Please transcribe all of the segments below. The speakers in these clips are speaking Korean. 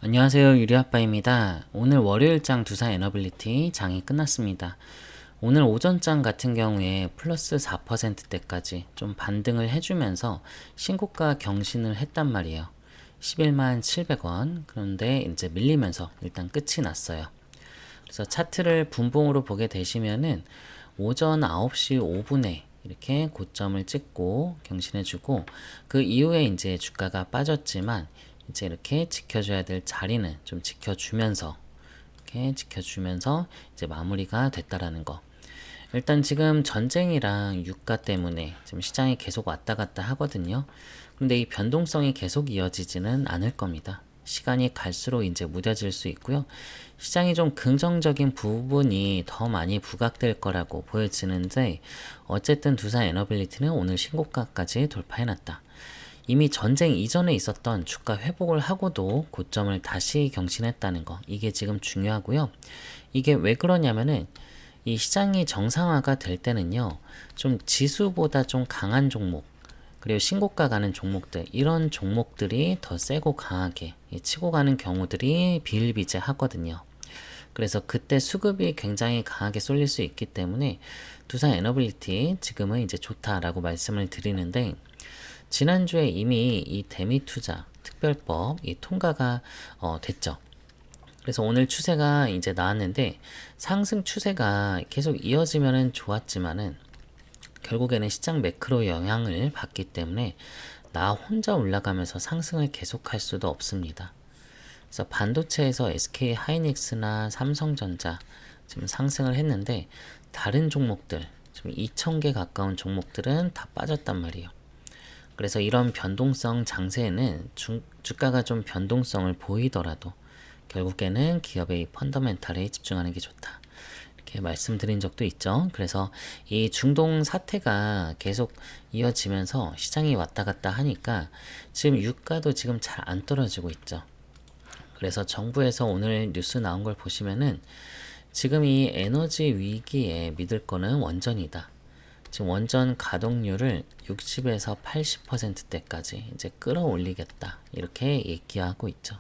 안녕하세요. 유리아빠입니다. 오늘 월요일장 두산 에너빌리티 장이 끝났습니다. 오늘 오전장 같은 경우에 플러스 4%대까지 좀 반등을 해주면서 신고가 경신을 했단 말이에요. 11만 700원. 그런데 이제 밀리면서 일단 끝이 났어요. 그래서 차트를 분봉으로 보게 되시면은 오전 9시 5분에 이렇게 고점을 찍고 경신해주고 그 이후에 이제 주가가 빠졌지만 이제 이렇게 지켜줘야 될 자리는 좀 지켜주면서 이렇게 지켜주면서 이제 마무리가 됐다라는 거. 일단 지금 전쟁이랑 유가 때문에 지금 시장이 계속 왔다 갔다 하거든요. 근데 이 변동성이 계속 이어지지는 않을 겁니다. 시간이 갈수록 이제 무뎌질 수 있고요. 시장이 좀 긍정적인 부분이 더 많이 부각될 거라고 보여지는데 어쨌든 두산 에너빌리티는 오늘 신고가까지 돌파해놨다. 이미 전쟁 이전에 있었던 주가 회복을 하고도 고점을 다시 경신했다는 거. 이게 지금 중요하고요. 이게 왜 그러냐면은 이 시장이 정상화가 될 때는요. 좀 지수보다 좀 강한 종목 그리고 신고가 가는 종목들 이런 종목들이 더 세고 강하게 치고 가는 경우들이 비일비재하거든요. 그래서 그때 수급이 굉장히 강하게 쏠릴 수 있기 때문에 두산 에너빌리티 지금은 이제 좋다라고 말씀을 드리는데 지난주에 이미 이 대미투자 특별법 이 통과가 됐죠. 그래서 오늘 추세가 이제 나왔는데 상승 추세가 계속 이어지면은 좋았지만은 결국에는 시장 매크로 영향을 받기 때문에 나 혼자 올라가면서 상승을 계속할 수도 없습니다. 그래서 반도체에서 SK 하이닉스나 삼성전자 지금 상승을 했는데 다른 종목들 지금 2,000개 가까운 종목들은 다 빠졌단 말이에요. 그래서 이런 변동성 장세에는 주가가 좀 변동성을 보이더라도 결국에는 기업의 펀더멘탈에 집중하는 게 좋다. 이렇게 말씀드린 적도 있죠. 그래서 이 중동 사태가 계속 이어지면서 시장이 왔다 갔다 하니까 지금 유가도 지금 잘 안 떨어지고 있죠. 그래서 정부에서 오늘 뉴스 나온 걸 보시면은 지금 이 에너지 위기에 믿을 거는 원전이다. 지금 원전 가동률을 60에서 80%대까지 이제 끌어올리겠다. 이렇게 얘기하고 있죠.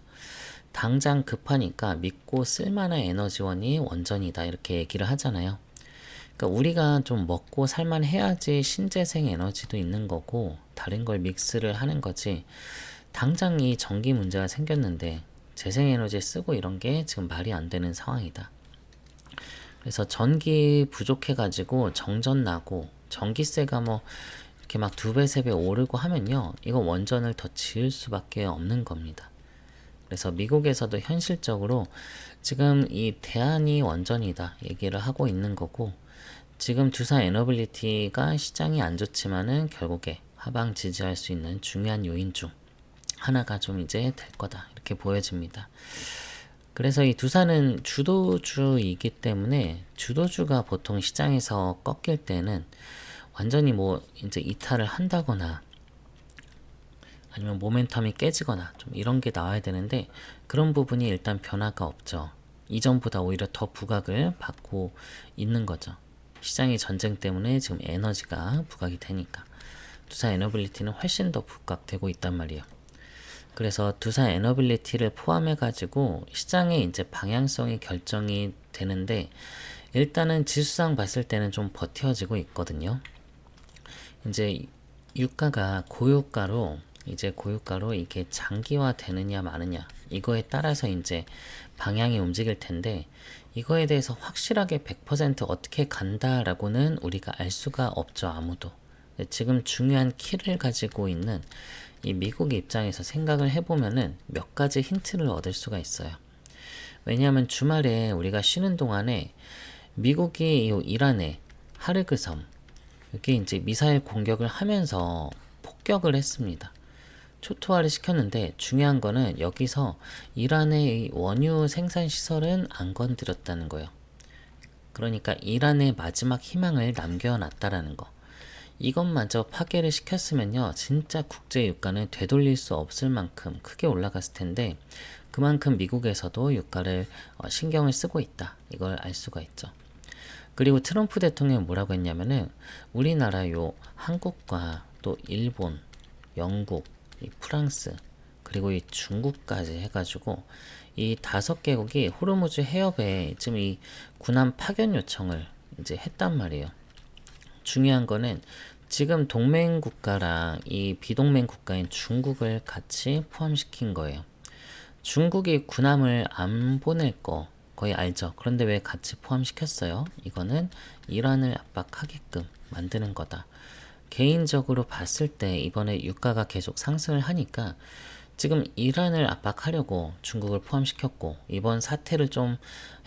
당장 급하니까 믿고 쓸만한 에너지원이 원전이다. 이렇게 얘기를 하잖아요. 그러니까 우리가 좀 먹고 살만 해야지 신재생 에너지도 있는 거고 다른 걸 믹스를 하는 거지. 당장 이 전기 문제가 생겼는데 재생에너지 쓰고 이런 게 지금 말이 안 되는 상황이다. 그래서 전기 부족해가지고 정전 나고 전기세가 뭐 이렇게 막 2배, 3배 오르고 하면요. 이거 원전을 더 지을 수밖에 없는 겁니다. 그래서 미국에서도 현실적으로 지금 이 대안이 원전이다 얘기를 하고 있는 거고 지금 두산 에너빌리티가 시장이 안 좋지만은 결국에 하방 지지할 수 있는 중요한 요인 중 하나가 좀 이제 될 거다 이렇게 보여집니다. 그래서 이 두산은 주도주이기 때문에 주도주가 보통 시장에서 꺾일 때는 완전히 뭐 이제 이탈을 한다거나 아니면 모멘텀이 깨지거나 좀 이런 게 나와야 되는데 그런 부분이 일단 변화가 없죠. 이전보다 오히려 더 부각을 받고 있는 거죠. 시장이 전쟁 때문에 지금 에너지가 부각이 되니까 두산 에너빌리티는 훨씬 더 부각되고 있단 말이에요. 그래서 두산 에너빌리티를 포함해 가지고 시장의 이제 방향성이 결정이 되는데 일단은 지수상 봤을 때는 좀 버텨지고 있거든요. 이제 유가가 고유가로 이게 장기화 되느냐 마느냐 이거에 따라서 이제 방향이 움직일 텐데 이거에 대해서 확실하게 100% 어떻게 간다라고는 우리가 알 수가 없죠. 아무도. 지금 중요한 키를 가지고 있는 이 미국 입장에서 생각을 해보면은 몇 가지 힌트를 얻을 수가 있어요. 왜냐하면 주말에 우리가 쉬는 동안에 미국이 이 이란의 하르그 섬 여기 이제 미사일 공격을 하면서 폭격을 했습니다. 초토화를 시켰는데 중요한 거는 여기서 이란의 원유 생산 시설은 안 건드렸다는 거예요. 그러니까 이란의 마지막 희망을 남겨놨다라는 거. 이것마저 파괴를 시켰으면요 진짜 국제 유가는 되돌릴 수 없을 만큼 크게 올라갔을 텐데 그만큼 미국에서도 유가를 신경을 쓰고 있다 이걸 알 수가 있죠. 그리고 트럼프 대통령이 뭐라고 했냐면은 우리나라 요 한국과 또 일본, 영국, 프랑스 그리고 이 중국까지 해가지고 이 5개국이 호르무즈 해협에 지금 이 군함 파견 요청을 이제 했단 말이에요. 중요한 거는 지금 동맹 국가랑 이 비동맹 국가인 중국을 같이 포함시킨 거예요. 중국이 군함을 안 보낼 거 거의 알죠. 그런데 왜 같이 포함시켰어요? 이거는 이란을 압박하게끔 만드는 거다. 개인적으로 봤을 때 이번에 유가가 계속 상승을 하니까 지금 이란을 압박하려고 중국을 포함시켰고 이번 사태를 좀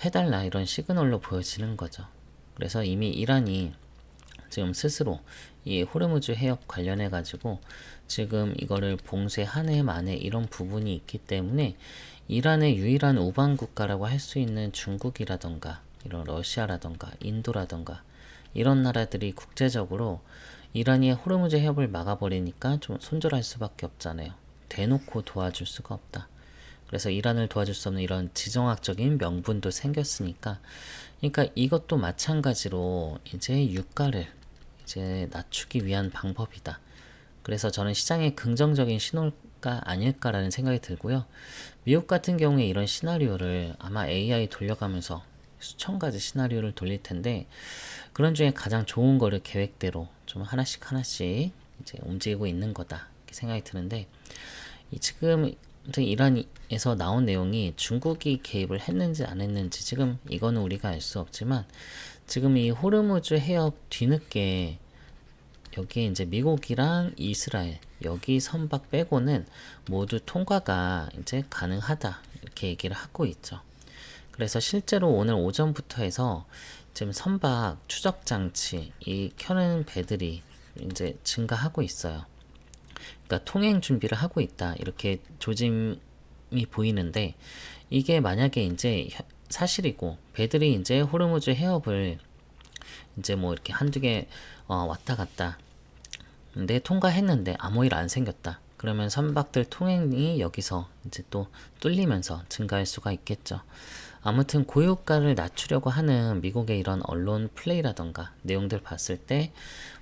해달라 이런 시그널로 보여지는 거죠. 그래서 이미 이란이 지금 스스로 이 호르무즈 해협 관련해 가지고 지금 이거를 봉쇄 한 해 만에 이런 부분이 있기 때문에 이란의 유일한 우방 국가라고 할 수 있는 중국이라던가 이런 러시아라던가 인도라던가 이런 나라들이 국제적으로 이란이 호르무즈 해협을 막아버리니까 좀 손절할 수밖에 없잖아요. 대놓고 도와줄 수가 없다. 그래서 이란을 도와줄 수 없는 이런 지정학적인 명분도 생겼으니까 그러니까 이것도 마찬가지로 이제 유가를 이제 낮추기 위한 방법이다. 그래서 저는 시장의 긍정적인 신호가 아닐까라는 생각이 들고요. 미국 같은 경우에 이런 시나리오를 아마 AI 돌려가면서 수천 가지 시나리오를 돌릴 텐데 그런 중에 가장 좋은 거를 계획대로 좀 하나씩 하나씩 이제 움직이고 있는 거다 이렇게 생각이 드는데 지금 이란에서 나온 내용이 중국이 개입을 했는지 안 했는지 지금 이거는 우리가 알 수 없지만 지금 이 호르무즈 해협 뒤늦게 여기에 이제 미국이랑 이스라엘 여기 선박 빼고는 모두 통과가 이제 가능하다 이렇게 얘기를 하고 있죠. 그래서 실제로 오늘 오전부터 해서 지금 선박 추적 장치 이 켜는 배들이 이제 증가하고 있어요. 그러니까 통행 준비를 하고 있다 이렇게 조짐이 보이는데 이게 만약에 이제 사실이고 배들이 이제 호르무즈 해협을 이제 뭐 이렇게 한두 개 왔다 갔다 근데 통과했는데 아무 일 안 생겼다. 그러면 선박들 통행이 여기서 이제 또 뚫리면서 증가할 수가 있겠죠. 아무튼 고유가를 낮추려고 하는 미국의 이런 언론 플레이라던가 내용들 봤을 때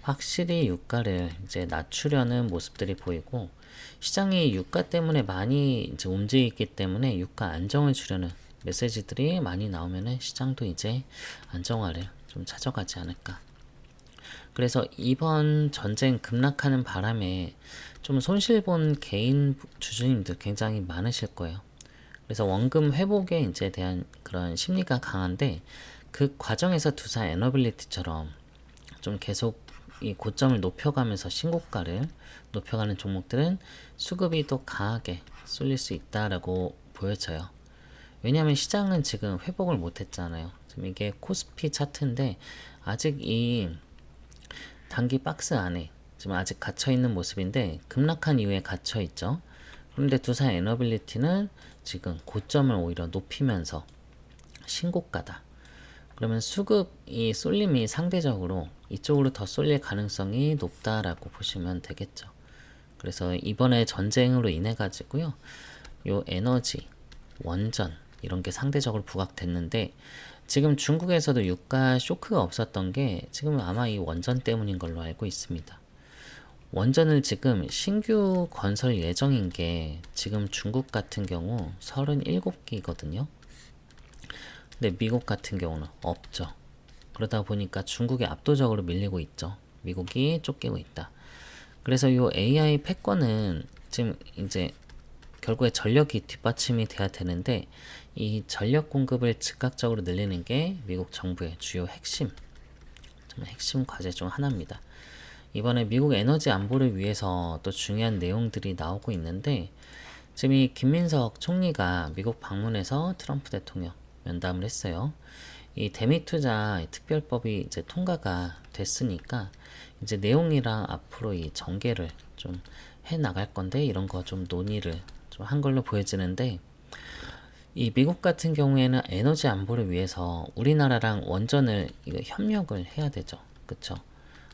확실히 유가를 이제 낮추려는 모습들이 보이고 시장이 유가 때문에 많이 이제 움직이기 때문에 유가 안정을 주려는 메시지들이 많이 나오면은 시장도 이제 안정화를 좀 찾아가지 않을까. 그래서 이번 전쟁 급락하는 바람에 좀 손실본 개인 주주님들 굉장히 많으실 거예요. 그래서 원금 회복에 이제 대한 그런 심리가 강한데 그 과정에서 두산 에너빌리티처럼 좀 계속 이 고점을 높여가면서 신고가를 높여가는 종목들은 수급이 또 강하게 쏠릴 수 있다라고 보여져요. 왜냐하면 시장은 지금 회복을 못했잖아요. 지금 이게 코스피 차트인데 아직 이 단기 박스 안에 지금 아직 갇혀있는 모습인데 급락한 이후에 갇혀있죠. 그런데 두산 에너빌리티는 지금 고점을 오히려 높이면서 신고가다. 그러면 수급이 쏠림이 상대적으로 이쪽으로 더 쏠릴 가능성이 높다라고 보시면 되겠죠. 그래서 이번에 전쟁으로 인해 가지고요. 요 에너지, 원전 이런 게 상대적으로 부각됐는데 지금 중국에서도 유가 쇼크가 없었던 게 지금 아마 이 원전 때문인 걸로 알고 있습니다. 원전을 지금 신규 건설 예정인 게 지금 중국 같은 경우 37기거든요. 근데 미국 같은 경우는 없죠. 그러다 보니까 중국이 압도적으로 밀리고 있죠. 미국이 쫓기고 있다. 그래서 요 AI 패권은 지금 이제 결국에 전력이 뒷받침이 돼야 되는데 이 전력 공급을 즉각적으로 늘리는 게 미국 정부의 주요 핵심 과제 중 하나입니다. 이번에 미국 에너지 안보를 위해서 또 중요한 내용들이 나오고 있는데 지금 이 김민석 총리가 미국 방문해서 트럼프 대통령 면담을 했어요. 이 대미 투자 특별법이 이제 통과가 됐으니까 이제 내용이랑 앞으로 이 전개를 좀 해 나갈 건데 이런 거 좀 논의를 좀 한 걸로 보여지는데 이 미국 같은 경우에는 에너지 안보를 위해서 우리나라랑 원전을 이거 협력을 해야 되죠. 그쵸?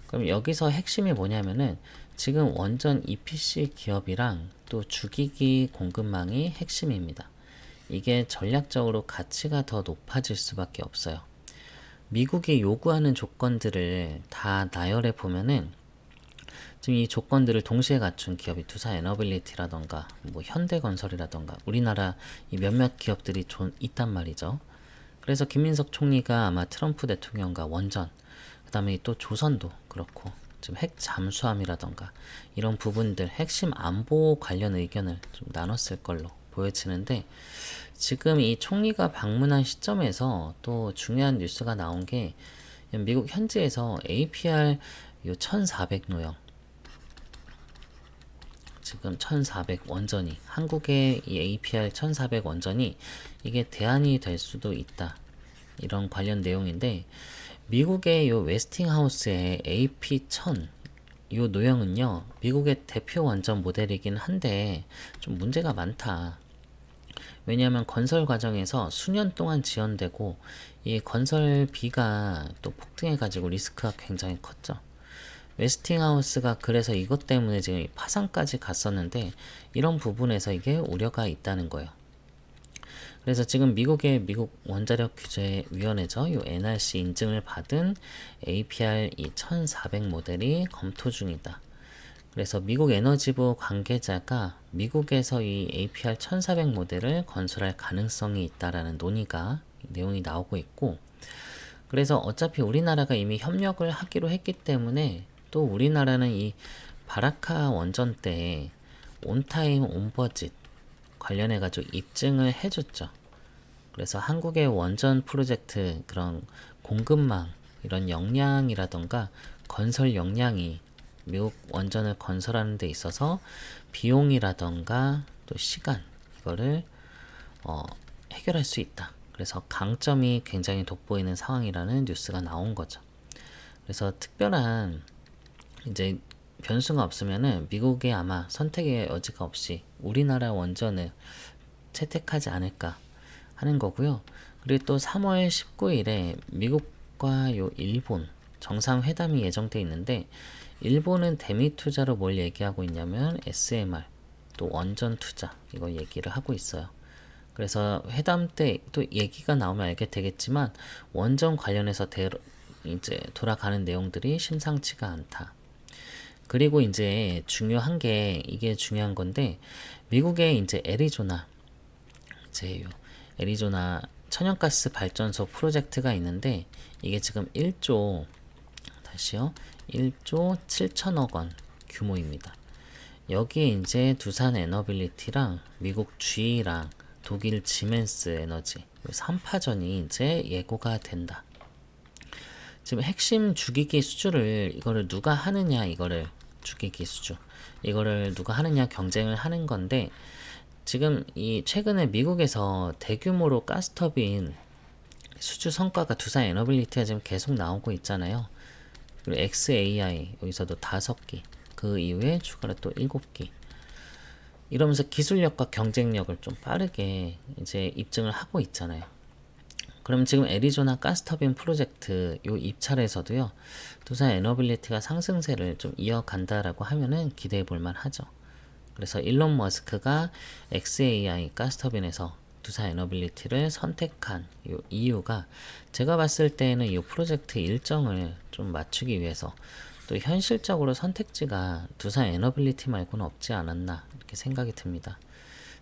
그럼 여기서 핵심이 뭐냐면은 지금 원전 EPC 기업이랑 또 주기기 공급망이 핵심입니다. 이게 전략적으로 가치가 더 높아질 수밖에 없어요. 미국이 요구하는 조건들을 다 나열해 보면은 지금 이 조건들을 동시에 갖춘 기업이 두산에너빌리티라던가 뭐 현대건설이라던가 우리나라 이 몇몇 기업들이 있단 말이죠. 그래서 김민석 총리가 아마 트럼프 대통령과 원전, 그 다음에 또 조선도 그렇고 지금 핵 잠수함이라던가 이런 부분들 핵심 안보 관련 의견을 좀 나눴을 걸로 보여지는데, 지금 이 총리가 방문한 시점에서 또 중요한 뉴스가 나온 게 미국 현지에서 APR 1400 노형, 지금 1400 원전이, 한국의 이 APR 1400 원전이 이게 대안이 될 수도 있다, 이런 관련 내용인데, 미국의 요 웨스팅하우스의 AP1000 요 노형은요 미국의 대표 원전 모델이긴 한데 좀 문제가 많다. 왜냐하면 건설 과정에서 수년 동안 지연되고 이 건설비가 또 폭등해가지고 리스크가 굉장히 컸죠. 웨스팅하우스가 그래서 이것 때문에 지금 파산까지 갔었는데, 이런 부분에서 이게 우려가 있다는 거예요. 그래서 지금 미국의 미국 원자력 규제위원회죠. 이 NRC 인증을 받은 APR 1400 모델이 검토 중이다. 그래서 미국 에너지부 관계자가 미국에서 이 APR 1400 모델을 건설할 가능성이 있다라는 논의가 내용이 나오고 있고, 그래서 어차피 우리나라가 이미 협력을 하기로 했기 때문에 또 우리나라는 이 바라카 원전 때 온타임 온버짓 관련해가지고 입증을 해줬죠. 그래서 한국의 원전 프로젝트 그런 공급망 이런 역량이라던가 건설 역량이 미국 원전을 건설하는 데 있어서 비용이라던가 또 시간 이거를 해결할 수 있다. 그래서 강점이 굉장히 돋보이는 상황이라는 뉴스가 나온 거죠. 그래서 특별한 이제 변수가 없으면은 미국에 아마 선택의 여지가 없이 우리나라 원전을 채택하지 않을까 하는 거고요. 그리고 또 3월 19일에 미국과 요 일본 정상회담이 예정돼 있는데, 일본은 대미 투자로 뭘 얘기하고 있냐면 SMR 또 원전 투자 이거 얘기를 하고 있어요. 그래서 회담 때 또 얘기가 나오면 알게 되겠지만 원전 관련해서 이제 돌아가는 내용들이 심상치가 않다. 그리고 이제 중요한 게 이게 중요한 건데, 미국의 이제 애리조나 천연가스 발전소 프로젝트가 있는데 이게 지금 1조 7천억 원 규모입니다. 여기에 이제 두산 에너빌리티랑 미국 GE랑 독일 지멘스 에너지 3파전이 이제 예고가 된다. 지금 핵심 주기기 수주를 이거를 누가 하느냐, 이거를 주기기 수주 이거를 누가 하느냐 경쟁을 하는 건데, 지금 이 최근에 미국에서 대규모로 가스터빈 수주 성과가 두산 에너빌리티가 지금 계속 나오고 있잖아요. 그리고 XAI 여기서도 5기, 그 이후에 추가로 또 7기, 이러면서 기술력과 경쟁력을 좀 빠르게 이제 입증을 하고 있잖아요. 그럼 지금 애리조나 가스터빈 프로젝트 요 입찰에서도요 두산 에너빌리티가 상승세를 좀 이어간다라고 하면은 기대해 볼 만하죠. 그래서 일론 머스크가 XAI 가스터빈에서 두산 에너빌리티를 선택한 요 이유가, 제가 봤을 때는 이 프로젝트 일정을 좀 맞추기 위해서 또 현실적으로 선택지가 두산 에너빌리티 말고는 없지 않았나 이렇게 생각이 듭니다.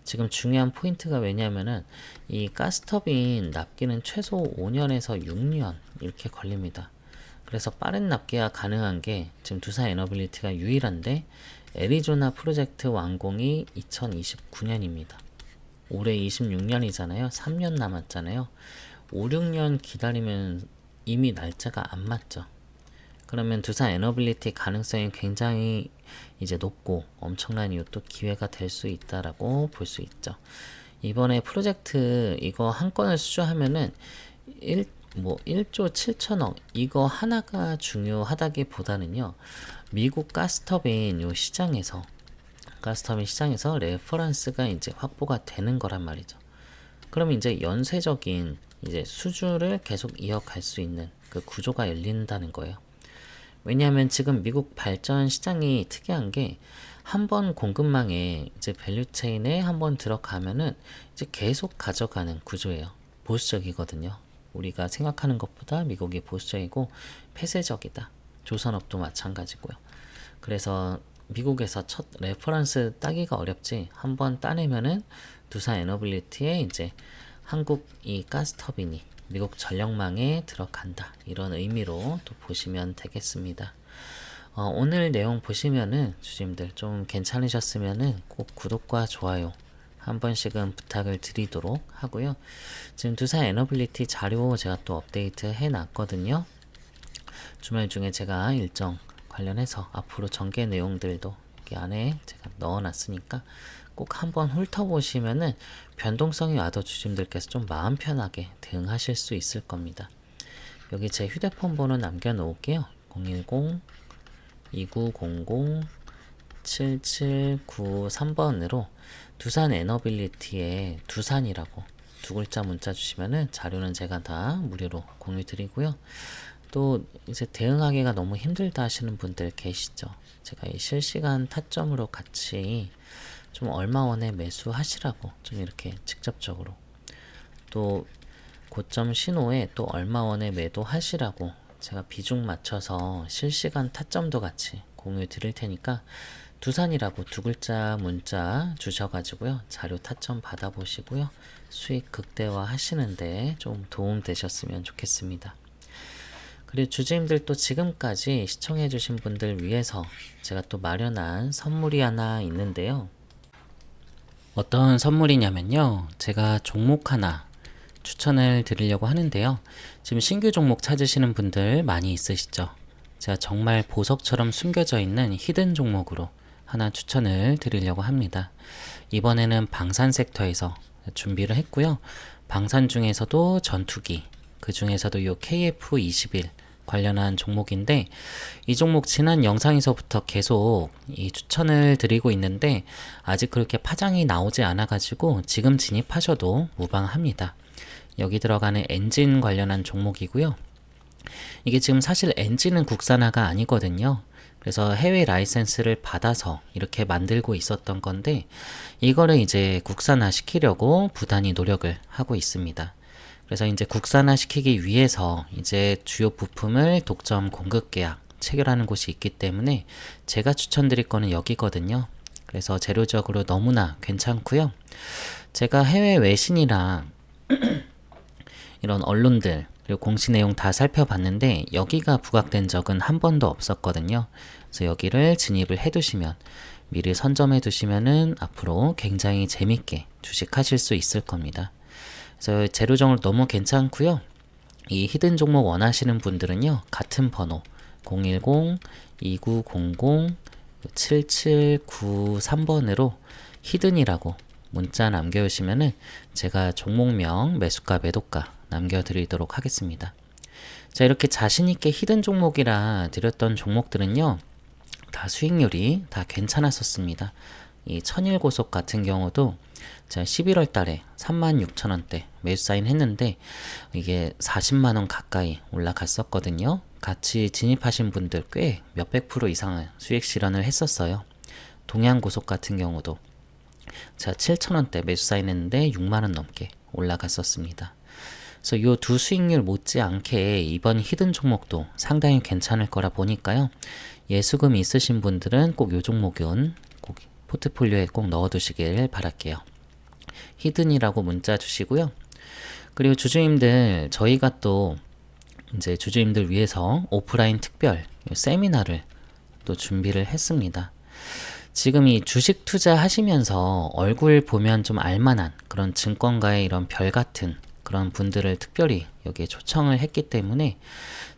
지금 중요한 포인트가 왜냐면은 이 가스터빈 납기는 최소 5년에서 6년 이렇게 걸립니다. 그래서 빠른 납기가 가능한 게 지금 두산 에너빌리티가 유일한데, 애리조나 프로젝트 완공이 2029년입니다. 올해 26년이잖아요. 3년 남았잖아요. 5, 6년 기다리면 이미 날짜가 안 맞죠. 그러면 두산 에너빌리티 가능성이 굉장히 이제 높고 엄청난 또 기회가 될 수 있다라고 볼 수 있죠. 이번에 프로젝트 이거 한 건을 수주하면은 1조 7천억 이거 하나가 중요하다기보다는요, 미국 가스터빈 시장에서 레퍼런스가 이제 확보가 되는 거란 말이죠. 그러면 이제 연쇄적인 이제 수주를 계속 이어갈 수 있는 그 구조가 열린다는 거예요. 왜냐하면 지금 미국 발전 시장이 특이한 게, 한번 공급망에 이제 밸류체인에 한번 들어가면은 이제 계속 가져가는 구조예요. 보수적이거든요. 우리가 생각하는 것보다 미국이 보수적이고 폐쇄적이다. 조선업도 마찬가지고요. 그래서 미국에서 첫 레퍼런스 따기가 어렵지, 한번 따내면은 두산 에너빌리티에 이제 한국 이 가스터빈이 미국 전력망에 들어간다, 이런 의미로 또 보시면 되겠습니다. 오늘 내용 보시면은 주주님들 좀 괜찮으셨으면은 꼭 구독과 좋아요 한 번씩은 부탁을 드리도록 하고요. 지금 두산 에너빌리티 자료 제가 또 업데이트 해 놨거든요. 주말 중에 제가 일정 관련해서 앞으로 전개 내용들도 여기 안에 제가 넣어 놨으니까 꼭 한번 훑어보시면은 변동성이 와도 주주님들께서 좀 마음 편하게 대응하실 수 있을 겁니다. 여기 제 휴대폰 번호 남겨 놓을게요. 010-2900-7793번으로 두산 에너빌리티에 두산이라고 두 글자 문자 주시면은 자료는 제가 다 무료로 공유 드리고요. 또 이제 대응하기가 너무 힘들다 하시는 분들 계시죠. 제가 이 실시간 타점으로 같이 좀 얼마 원에 매수하시라고 좀 이렇게 직접적으로, 또 고점 신호에 또 얼마 원에 매도하시라고 제가 비중 맞춰서 실시간 타점도 같이 공유 드릴 테니까 두산이라고 두 글자 문자 주셔가지고요, 자료 타점 받아보시고요, 수익 극대화 하시는데 좀 도움 되셨으면 좋겠습니다. 그리고 주주님들 또 지금까지 시청해주신 분들 위해서 제가 또 마련한 선물이 하나 있는데요. 어떤 선물이냐면요, 제가 종목 하나 추천을 드리려고 하는데요. 지금 신규 종목 찾으시는 분들 많이 있으시죠? 제가 정말 보석처럼 숨겨져 있는 히든 종목으로 하나 추천을 드리려고 합니다. 이번에는 방산 섹터에서 준비를 했고요. 방산 중에서도 전투기, 그 중에서도 이 KF21 관련한 종목인데, 이 종목 지난 영상에서부터 계속 이 추천을 드리고 있는데 아직 그렇게 파장이 나오지 않아 가지고 지금 진입하셔도 무방합니다. 여기 들어가는 엔진 관련한 종목이고요. 이게 지금 사실 엔진은 국산화가 아니거든요. 그래서 해외 라이센스를 받아서 이렇게 만들고 있었던 건데, 이거를 이제 국산화 시키려고 부단히 노력을 하고 있습니다. 그래서 이제 국산화 시키기 위해서 이제 주요 부품을 독점 공급 계약 체결하는 곳이 있기 때문에 제가 추천드릴 거는 여기거든요. 그래서 재료적으로 너무나 괜찮고요. 제가 해외 외신이랑 이런 언론들 그리고 공시 내용 다 살펴봤는데 여기가 부각된 적은 한 번도 없었거든요. 그래서 여기를 진입을 해두시면, 미리 선점해 두시면은 앞으로 굉장히 재밌게 주식하실 수 있을 겁니다. 그래서 재료적으로 너무 괜찮고요. 이 히든 종목 원하시는 분들은요, 같은 번호 010-2900-7793번으로 히든이라고 문자 남겨주시면은 제가 종목명, 매수가, 매도가 남겨드리도록 하겠습니다. 자, 이렇게 자신있게 히든 종목이라 드렸던 종목들은요, 다 수익률이 다 괜찮았었습니다. 이 천일고속 같은 경우도 제가 11월 달에 36,000원대 매수 사인 했는데 이게 40만원 가까이 올라갔었거든요. 같이 진입하신 분들 꽤 몇백 프로 이상의 수익 실현을 했었어요. 동양고속 같은 경우도 제가 7,000원대 매수 사인 했는데 6만원 넘게 올라갔었습니다. 그래서 이 두 수익률 못지않게 이번 히든 종목도 상당히 괜찮을 거라 보니까요. 예수금 있으신 분들은 꼭 이 종목은 꼭 포트폴리오에 꼭 넣어두시길 바랄게요. 히든이라고 문자 주시고요. 그리고 주주님들, 저희가 또 이제 주주님들 위해서 오프라인 특별 세미나를 또 준비를 했습니다. 지금 이 주식 투자 하시면서 얼굴 보면 좀 알만한 그런 증권가의 이런 별 같은 그런 분들을 특별히 여기에 초청을 했기 때문에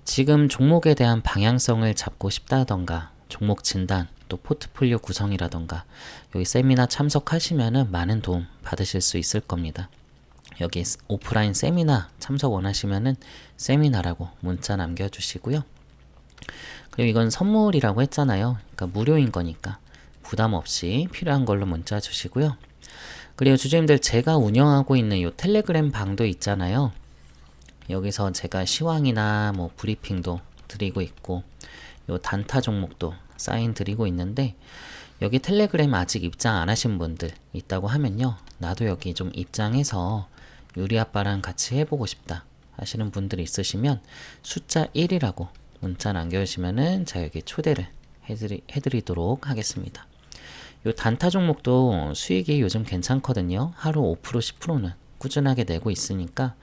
지금 종목에 대한 방향성을 잡고 싶다던가 종목 진단, 또 포트폴리오 구성이라던가 여기 세미나 참석하시면은 많은 도움 받으실 수 있을 겁니다. 여기 오프라인 세미나 참석 원하시면은 세미나라고 문자 남겨주시고요. 그리고 이건 선물이라고 했잖아요. 그러니까 무료인 거니까 부담 없이 필요한 걸로 문자 주시고요. 그리고 주주님들, 제가 운영하고 있는 이 텔레그램 방도 있잖아요. 여기서 제가 시황이나 뭐 브리핑도 드리고 있고 요 단타 종목도 사인 드리고 있는데, 여기 텔레그램 아직 입장 안 하신 분들 있다고 하면요, 나도 여기 좀 입장해서 유리 아빠랑 같이 해보고 싶다 하시는 분들이 있으시면 숫자 1이라고 문자 남겨주시면은 제가 여기 초대를 해드리도록 하겠습니다. 요 단타 종목도 수익이 요즘 괜찮거든요. 하루 5% 10%는 꾸준하게 내고 있으니까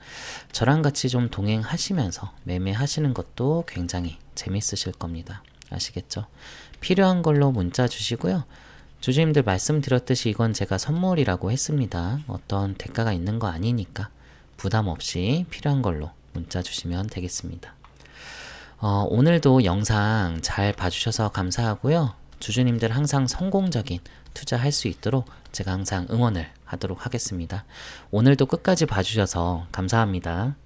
저랑 같이 좀 동행하시면서 매매하시는 것도 굉장히 재밌으실 겁니다. 아시겠죠? 필요한 걸로 문자 주시고요. 주주님들 말씀드렸듯이 이건 제가 선물이라고 했습니다. 어떤 대가가 있는 거 아니니까 부담 없이 필요한 걸로 문자 주시면 되겠습니다. 오늘도 영상 잘 봐주셔서 감사하고요. 주주님들 항상 성공적인 투자할 수 있도록 제가 항상 응원을 하도록 하겠습니다. 오늘도 끝까지 봐주셔서 감사합니다.